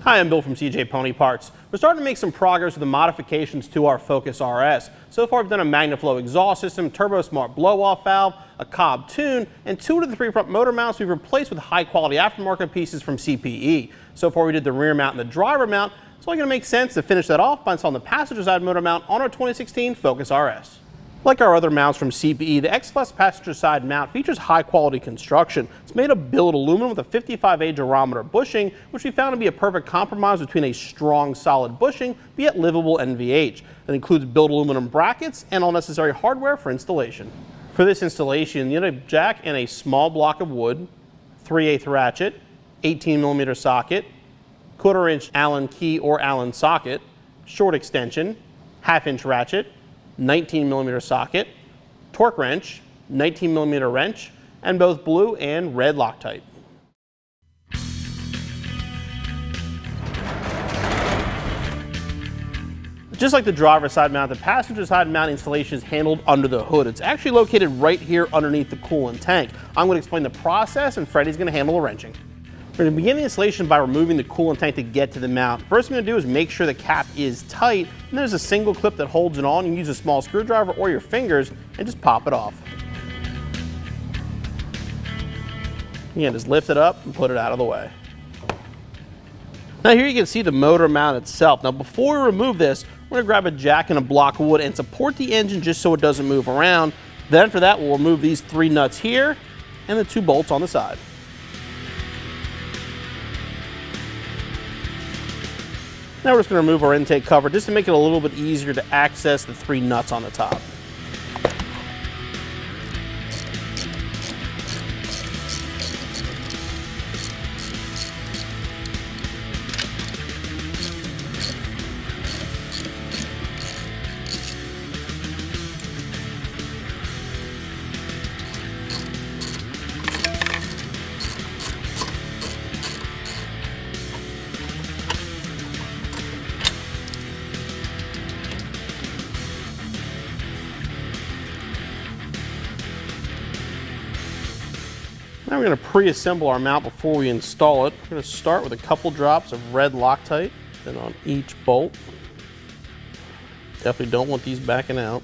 Hi, I'm Bill from CJ Pony Parts. We're starting to make some progress with the modifications to our Focus RS. So far, we've done a MagnaFlow exhaust system, Turbo Smart blow-off valve, a Cobb tune, and 2 to the 3 front motor mounts we've replaced with high-quality aftermarket pieces from CPE. So far, we did the rear mount and the driver mount. It's only going to make sense to finish that off by installing the passenger side motor mount on our 2016 Focus RS. Like our other mounts from CPE, the xFlex passenger side mount features high-quality construction. It's made of billet aluminum with a 55A Durometer bushing, which we found to be a perfect compromise between a strong, solid bushing, but yet livable NVH. That includes billet aluminum brackets and all necessary hardware for installation. For this installation, you need a jack and a small block of wood, 3/8 ratchet, 18mm socket, 1/4 inch Allen key or Allen socket, short extension, 1/2 inch ratchet, 19mm socket, torque wrench, 19mm wrench, and both blue and red Loctite. Just like the driver side mount, the passenger side mount installation is handled under the hood. It's actually located right here underneath the coolant tank. I'm going to explain the process and Freddie's going to handle the wrenching. We're going to begin the installation by removing the coolant tank to get to the mount. First thing I'm going to do is make sure the cap is tight, and there's a single clip that holds it on. You can use a small screwdriver or your fingers and just pop it off. Again, just lift it up and put it out of the way. Now here you can see the motor mount itself. Now before we remove this, we're going to grab a jack and a block of wood and support the engine just so it doesn't move around. Then for that, we'll remove these 3 nuts here and the 2 bolts on the side. Now we're just going to remove our intake cover just to make it a little bit easier to access the 3 nuts on the top. Now we're going to pre-assemble our mount before we install it. We're going to start with a couple drops of red Loctite, then on each bolt. Definitely don't want these backing out.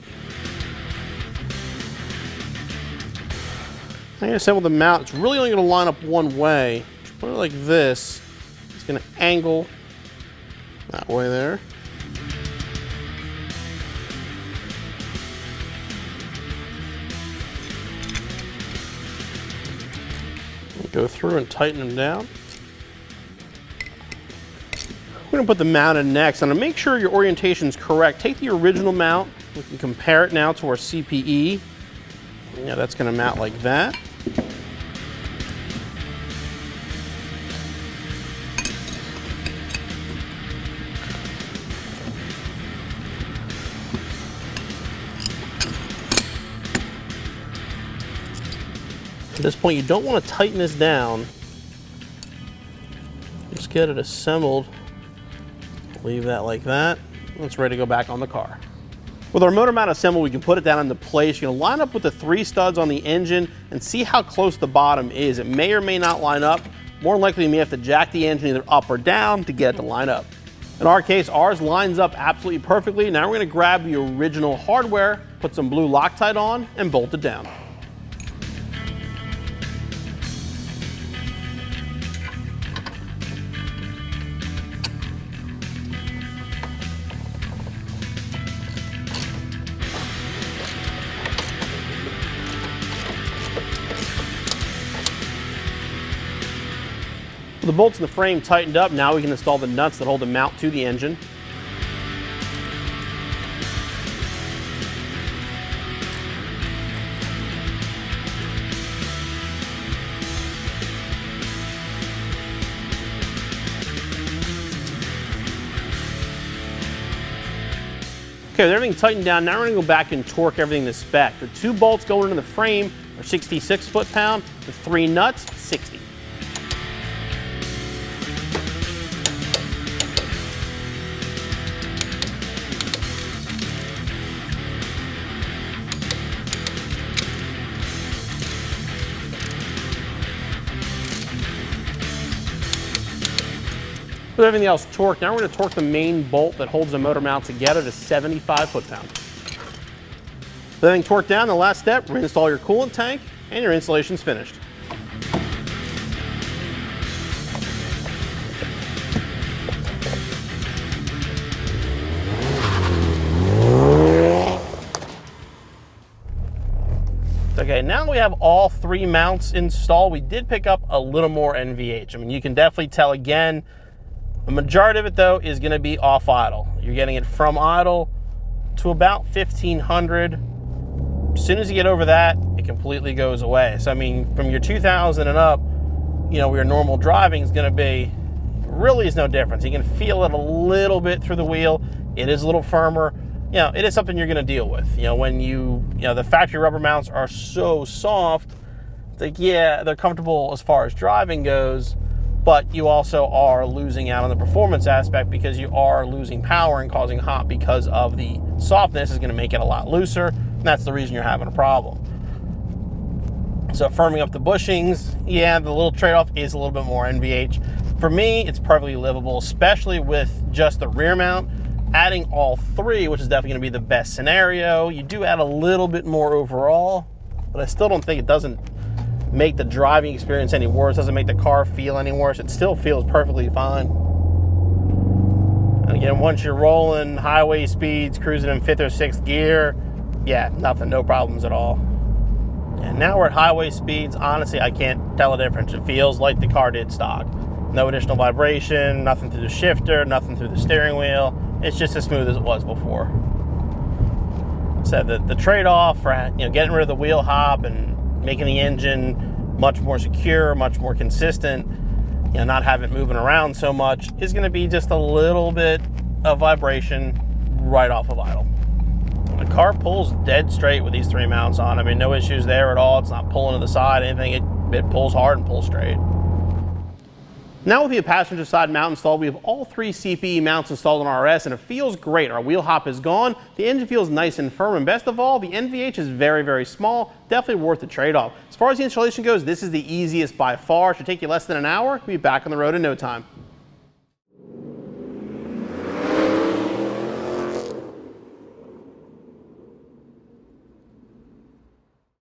I'm going to assemble the mount. It's really only going to line up one way. Just put it like this. It's going to angle that way there. Go through and tighten them down. We're going to put the mount in next. And to make sure your orientation is correct, take the original mount. We can compare it now to our CPE. Yeah, that's going to mount like that. At this point, you don't want to tighten this down. Just get it assembled. Leave that like that. It's ready to go back on the car. With our motor mount assembled, we can put it down into place. You're going to line up with the 3 studs on the engine and see how close the bottom is. It may or may not line up. More than likely, you may have to jack the engine either up or down to get it to line up. In our case, ours lines up absolutely perfectly. Now we're going to grab the original hardware, put some blue Loctite on, and bolt it down. The bolts in the frame tightened up, now we can install the nuts that hold the mount to the engine. Okay, with everything tightened down, now we're going to go back and torque everything to spec. The 2 bolts going into the frame are 66 foot-pound, the 3 nuts, 60. With everything else torqued, now we're going to torque the main bolt that holds the motor mount together to 75 foot-pounds. With everything torqued down, the last step, reinstall your coolant tank, and your installation's finished. Okay, now we have all 3 mounts installed. We did pick up a little more NVH. I mean, you can definitely tell again, the majority of it though is gonna be off idle. You're getting it from idle to about 1500. As soon as you get over that, it completely goes away. So I mean, from your 2000 and up, you know, where your normal driving is gonna be, really is no difference. You can feel it a little bit through the wheel. It is a little firmer. You know, it is something you're going to deal with. You know, when you know, the factory rubber mounts are so soft, it's like, yeah, they're comfortable as far as driving goes, but you also are losing out on the performance aspect because you are losing power and causing hop because of the softness is going to make it a lot looser, and that's the reason you're having a problem. So firming up the bushings, yeah, the little trade-off is a little bit more NVH. For me, it's perfectly livable, especially with just the rear mount. Adding all 3, which is definitely going to be the best scenario, you do add a little bit more overall, but I still don't think it doesn't make the driving experience any worse, doesn't make the car feel any worse. It still feels perfectly fine. And again, once you're rolling highway speeds, cruising in 5th or 6th gear, yeah, nothing, no problems at all. And now we're at highway speeds. Honestly, I can't tell a difference. It feels like the car did stock. No additional vibration, nothing through the shifter, nothing through the steering wheel. It's just as smooth as it was before. So the trade-off for, you know, getting rid of the wheel hop and making the engine much more secure, much more consistent, you know, not having it moving around so much, is going to be just a little bit of vibration right off of idle. The car pulls dead straight with these 3 mounts on. I mean, no issues there at all. It's not pulling to the side, anything. It pulls hard and pulls straight. Now with the passenger side mount installed, we have all 3 CPE mounts installed on our RS, and it feels great. Our wheel hop is gone, the engine feels nice and firm, and best of all, the NVH is very, very small, definitely worth the trade-off. As far as the installation goes, this is the easiest by far. It should take you less than an hour. We'll be back on the road in no time.